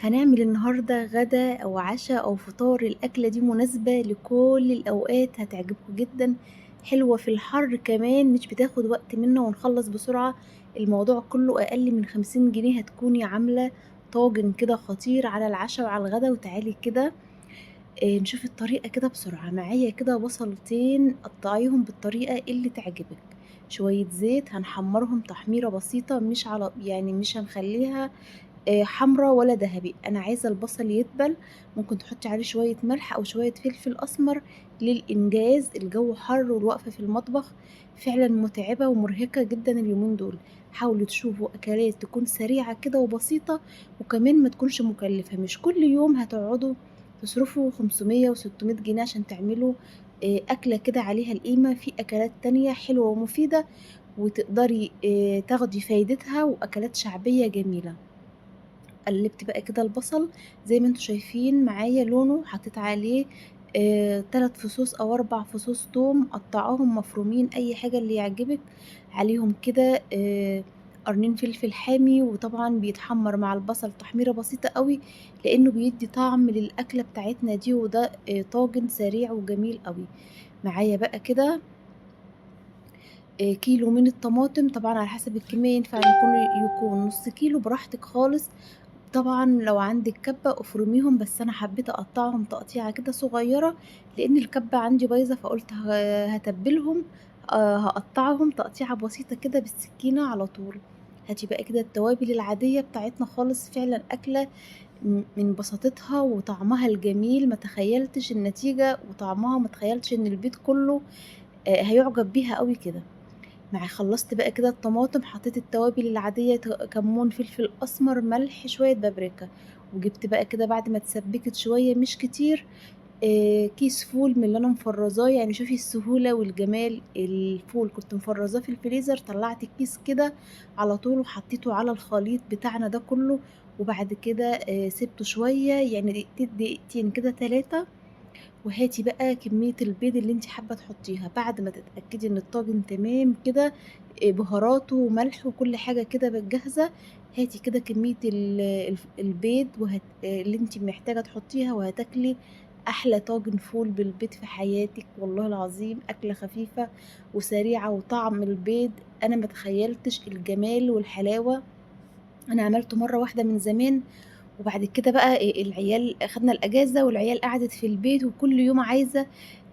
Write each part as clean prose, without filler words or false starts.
هنعمل النهاردة غدا أو عشا أو فطار. الأكلة دي مناسبة لكل الأوقات، هتعجبكم جدًا، حلوة في الحر كمان، مش بتاخد وقت منا ونخلّص بسرعة. الموضوع كله أقل من 50 جنيه، هتكوني عاملة طاجن كده خطير على العشا وعلى الغدا. وتعالي كده نشوف الطريقة كده بسرعة. معايا كده بصلتين قطّعيهم بالطريقة اللي تعجبِك، شوية زيت هنحمّرهم تحميرة بسيطة، مش هنخلّيها حمرا ولا دهبي، أنا عايزة البصل يدبل. ممكن تحطي عليه شوية ملح أو شوية فلفل أسمر للإنجاز. الجو حر والوقفة في المطبخ فعلًا متعبة ومرهقة جدًا اليومين دول. حاولوا تشوفوا أكلات تكون سريعة كده وبسيطة، وكمان ما تكونش مكلفة. مش كل يوم هتقعدوا تصرفوا 500 و600 جنيه عشان تعملوا أكلة كده عليها القيمة. في أكلات تانية حلوة ومفيدة وتقدري تاخدي فايدتها، وأكلات شعبية جميلة. قلّبت بقى كده البصل زي ما أنتم شايفين معايا لونه، حطيت عليه 3 فصوص أو 4 فصوص توم مقطّعاهم مفرومين، أي حاجة اللي يعجبِك. عليهم كده قرنين فلفل حامي، وطبعًا بيتحمّر مع البصل تحميرة بسيطة أوي، لإنه بيدّي طعم للأكلة بتاعتنا دي. وده طاجن سريع وجميل أوي. معايا بقى كده كيلو من الطماطم، طبعًا على حسب الكمية ينفع يكون نُص كيلو براحتك خالص. طبعًا لو عندِك كَبّة افرميهم، بس أنا حبيت أقطّعهم تقطيعة كده صغيّرة، لإن الكَبّة عندي بايظة، فقُلت هاتبّلهم، هاقطّعهم تقطيعة بسيطة كده بالسكينة على طول. هاتي بقى كده التوابل العادية بتاعتنا خالص. فعلًا أكلة من بساطتها وطعمها الجميل ما تخيّلتش النتيجة وطعمها، ما تخيّلتش إن البيت كلّه هيُعجب بيها أوي كده. خلّصت بقى كده الطماطم، حطيت التوابل العادية كمون، فلفل أسمر، ملح، شوية بابريكا. وجِبت بقى كده بعد ما اتسبِّكت شوية مش كتير كيس فول من اللي أنا مفرّزاه. يعني شوفي السهولة والجمال، الفول كنت مفرّزاه في الفريزر، طلّعت الكيس كده على طول وحطيته على الخليط بتاعنا ده كلّه. وبعد كده سِبته شوية، يعني دقيقتين كده 3. وهاتي بقى كمية البيض اللي أنتِ حابة تحطيها، بعد ما تتأكدي إن الطاجن تمام كده بهاراته وملحه وكل حاجة كده جاهزة. هاتي كده كمية البيض اللي أنتِ محتاجة تحطيها، وهتاكلي أحلى طاجن فول بالبيض في حياتِك. والله العظيم أكلة خفيفة وسريعة، وطعم البيض أنا ما تخيلتش الجمال والحلاوة. أنا عملته مرة واحدة من زمان، وبعد كده بقى العيال أخدنا الأجازة والعيال قعدت في البيت، وكل يوم عايزة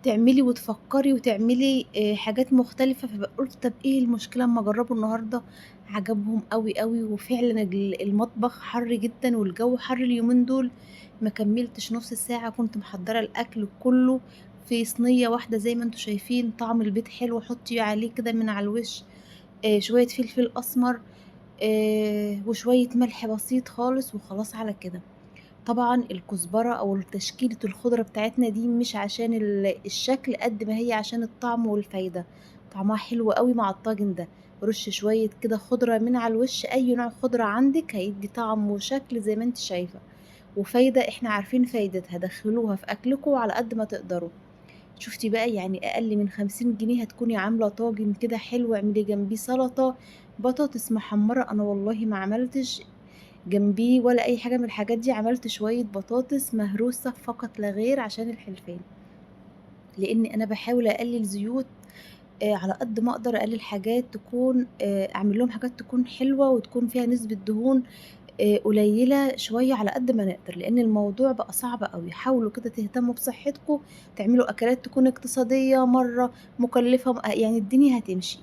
تعملي وتفكّري وتعملي حاجات مختلفة. قُلت طَب إيه المشكلة أمّا أجرّبه النهارده. عجبهم أوي، أوي. وفعلًا المطبخ حَر جدًا والجو حَر اليومين دول. ما كمّلتش نُص ساعة كنت محضّرة الأكل كُلّه في صينية واحدة زي ما أنتم شايفين. طعم البيض حلو، حُطّي عليه كده من على الوش شوية فلفل أسمر وشوية ملح بسيط خالص، وخلاص على كده. طبعًا الكزبرة أو تشكيلة الخضرة بتاعتنا دي مش عشان الشكل قد ما هي عشان الطعم والفايدة. طعمها حلو أوي مع الطاجن ده. رُشّي شوية كده خضرة من على الوش، أي نوع خضرة عندِك هيدّي طعم وشكل زي ما أنتِ شايفة، وفايدة إحنا عارفين فايدتها. دخّلوها في أكلكم على قد ما تقدروا. شُفتِ بقى، يعني أقل من 50 جنيه هتكوني عاملة طاجن كده حلو. اعملي جنبيه سلطة، بطاطس محمّرة. أنا والله ما عملتش جنبيه ولا أي حاجة من الحاجات دي، عملت شوية بطاطس مهروسة فقط لا غير عشان الحلفان. لإني أنا باحاول أقلل زيوت على قد ما أقدر، أقلل حاجات تكون أعمل لهم حاجات تكون حلوة وتكون فيها نسبة دهون قليلة شوية على قد ما نقدر، لإن الموضوع بقى صعب أوي. حاولوا كده تهتموا بصحتكم، تعملوا أكلات تكون اقتصادية مرّة، مكلفة يعني الدنيا هتمشي.